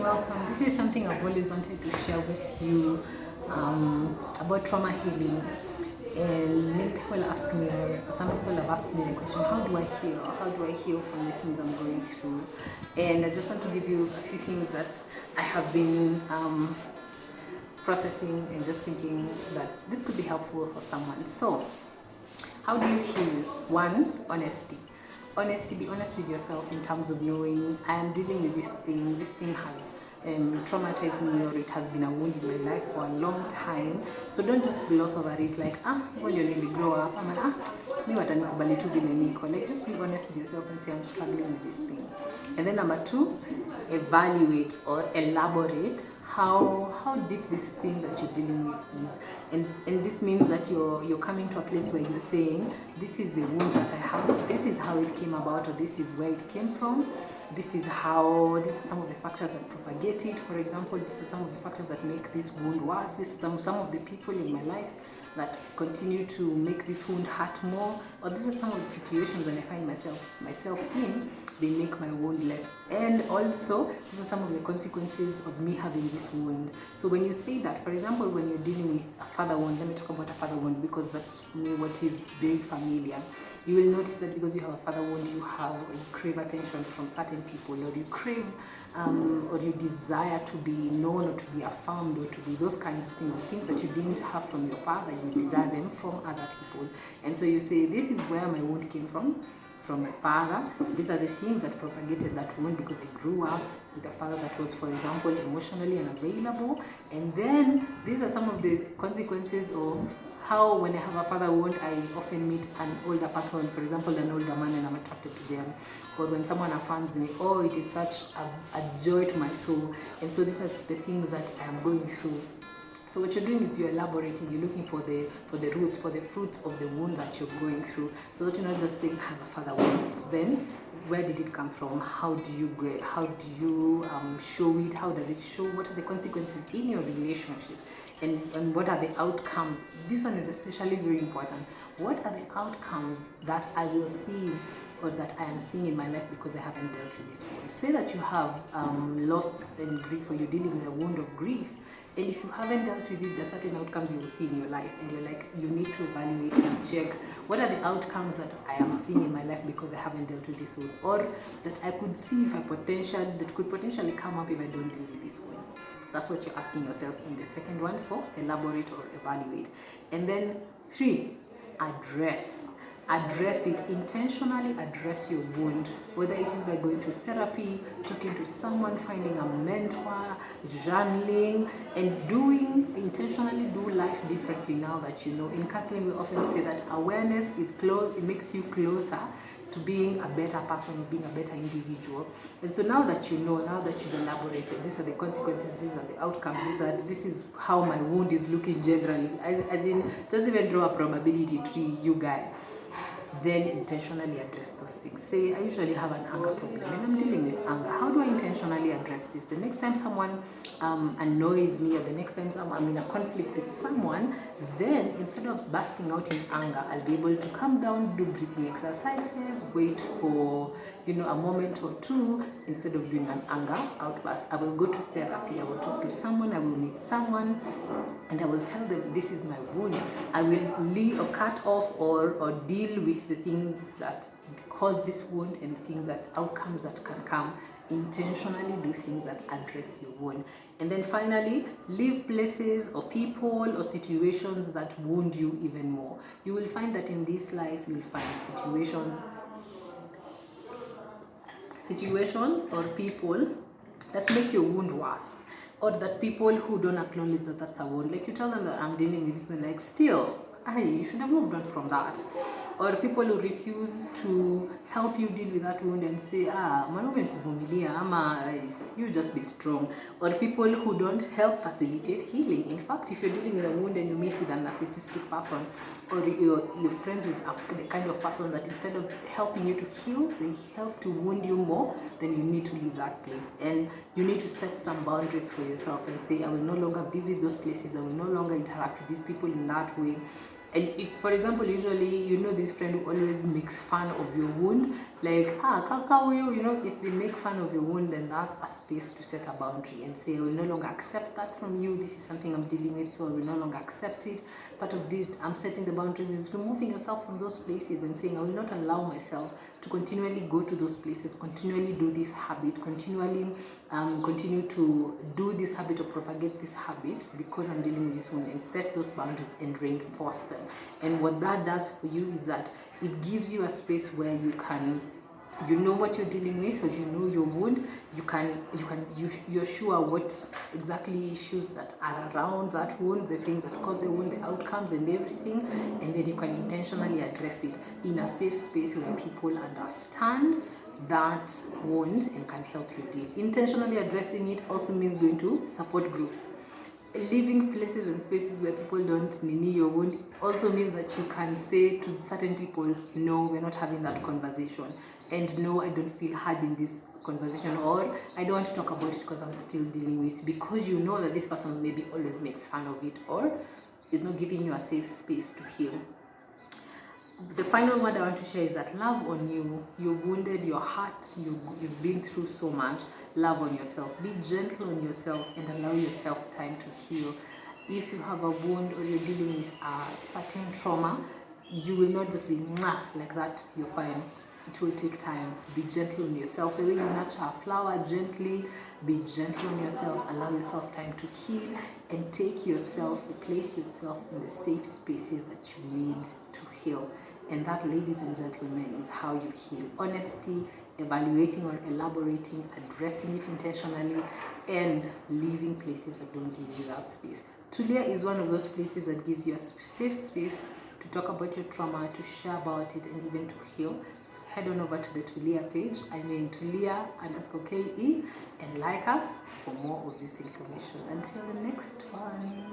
welcome. This is something I've always wanted to share with you about trauma healing. And many people ask me, or some people have asked me the question, how do I heal? Or how do I heal from the things I'm going through? And I just want to give you a few things that I have been processing and just thinking that this could be helpful for someone. So, how do you heal? One, honesty. Honesty, be honest with yourself in terms of knowing I am dealing with this thing has traumatized me, or it has been a wound in my life for a long time. So don't just gloss over it like, when you need to grow up, I'm like, me watanikubali tu vile niko. Like, just be honest with yourself and say, I'm struggling with this thing. And then number two, evaluate or elaborate how deep this thing that you're dealing with is. And this means that you're coming to a place where you're saying, this is the wound that I have, this is how it came about, or this is where it came from. This is some of the factors that propagate it. For example, this is some of the factors that make this wound worse. This is some of the people in my life that continue to make this wound hurt more. Or this is some of the situations when I find myself in, they make my wound less. And also, these are some of the consequences of me having this wound. So when you say that, for example, when you're dealing with a father wound, let me talk about a father wound because that's what is very familiar. You will notice that because you have a father wound, you crave attention from certain people, or you crave or you desire to be known, or to be affirmed, or to be those kinds of things that you didn't have from your father, you desire them from other people. And so you say, this is where my wound came from my father. These are the things that propagated that wound because I grew up with a father that was, for example, emotionally unavailable. And then these are some of the consequences of how when I have a father wound, I often meet an older person, for example, an older man, and I'm attracted to them. Or when someone affirms me, oh, it is such a joy to my soul. And so these are the things that I am going through. So what you're doing is you're elaborating, you're looking for the roots, for the fruits of the wound that you're going through. So that you're not just saying, I have a father wound. Then, where did it come from? How do you show it? How does it show? What are the consequences in your relationship? And what are the outcomes? This one is especially very important. What are the outcomes that I will see, or that I am seeing in my life because I haven't dealt with this wound? Say that you have loss and grief, or you're dealing with a wound of grief. And if you haven't dealt with it, there are certain outcomes you will see in your life, and you're like, you need to evaluate and check what are the outcomes that I am seeing in my life because I haven't dealt with this wound, or that I could see that could potentially come up if I don't deal with this wound. That's what you're asking yourself in the second one for elaborate or evaluate. And then 3, address it. Intentionally address your wound, whether it is by going to therapy, talking to someone, finding a mentor, journaling, and intentionally do life differently now that you know. In counseling, we often say that awareness it makes you closer to being a better person, being a better individual. And so now that you know, now that you've elaborated, these are the consequences, these are the outcomes, this is how my wound is looking generally. As in, just even draw a probability tree, you guys. Then intentionally address those things. Say, I usually have an anger problem and I'm dealing with anger. How do I intentionally address this? The next time someone annoys me, or the next time I'm in a conflict with someone, then instead of bursting out in anger, I'll be able to calm down, do breathing exercises, wait for a moment or two. Instead of doing an anger outburst, I will go to therapy, I will talk to someone, I will meet someone, and I will tell them this is my wound. I will leave or cut off or deal with the things that cause this wound and outcomes that can come. Intentionally do things that address your wound. And then finally, leave places or people or situations that wound you even more. You will find that in this life, you will find situations or people that make your wound worse, or that people who don't acknowledge that that's a wound. Like, you tell them that I'm dealing with this, and like, still, you should have moved on from that. Or people who refuse to help you deal with that wound and say, mwanaume kuvumilia, ama you just be strong. Or people who don't help facilitate healing. In fact, if you're dealing with a wound and you meet with a narcissistic person, or you're friends with the kind of person that instead of helping you to heal, they help to wound you more, then you need to leave that place. And you need to set some boundaries for yourself and say, I will no longer visit those places, I will no longer interact with these people in that way. And if, for example, usually this friend who always makes fun of your wound, Like, how you know, if they make fun of your wound, then that's a space to set a boundary and say, I will no longer accept that from you. This is something I'm dealing with, so I will no longer accept it. Part of this, I'm setting the boundaries, is removing yourself from those places and saying, I will not allow myself to continually go to those places, continually do this habit, continually continue to do this habit or propagate this habit because I'm dealing with this wound, and set those boundaries and reinforce them. And what that does for you is that it gives you a space where you can, you know what you're dealing with, or you know your wound, you're sure what exactly issues that are around that wound, the things that cause the wound, the outcomes and everything, and then you can intentionally address it in a safe space where people understand that wound and can help you deal. Intentionally addressing it also means going to support groups. Living places and spaces where people don't nini your wound also means that you can say to certain people, no, we're not having that conversation, and no, I don't feel heard in this conversation, or I don't want to talk about it because I'm still dealing with, because you know that this person maybe always makes fun of it or is not giving you a safe space to heal. The final word I want to share is that love on you. You're wounded, you're hurt, you've been through so much. Love on yourself. Be gentle on yourself and allow yourself time to heal. If you have a wound or you're dealing with a certain trauma, you will not just be like that, you're fine. It will take time. Be gentle on yourself. The way you nurture a flower gently, be gentle on yourself. Allow yourself time to heal, and take yourself, place yourself in the safe spaces that you need to heal. And that, ladies and gentlemen, is how you heal. Honesty, evaluating or elaborating, addressing it intentionally, and leaving places that don't give you that space. Tulia is one of those places that gives you a safe space to talk about your trauma, to share about it, and even to heal. So head on over to the Tulia page, Tulia_KE, and like us for more of this information. Until the next one.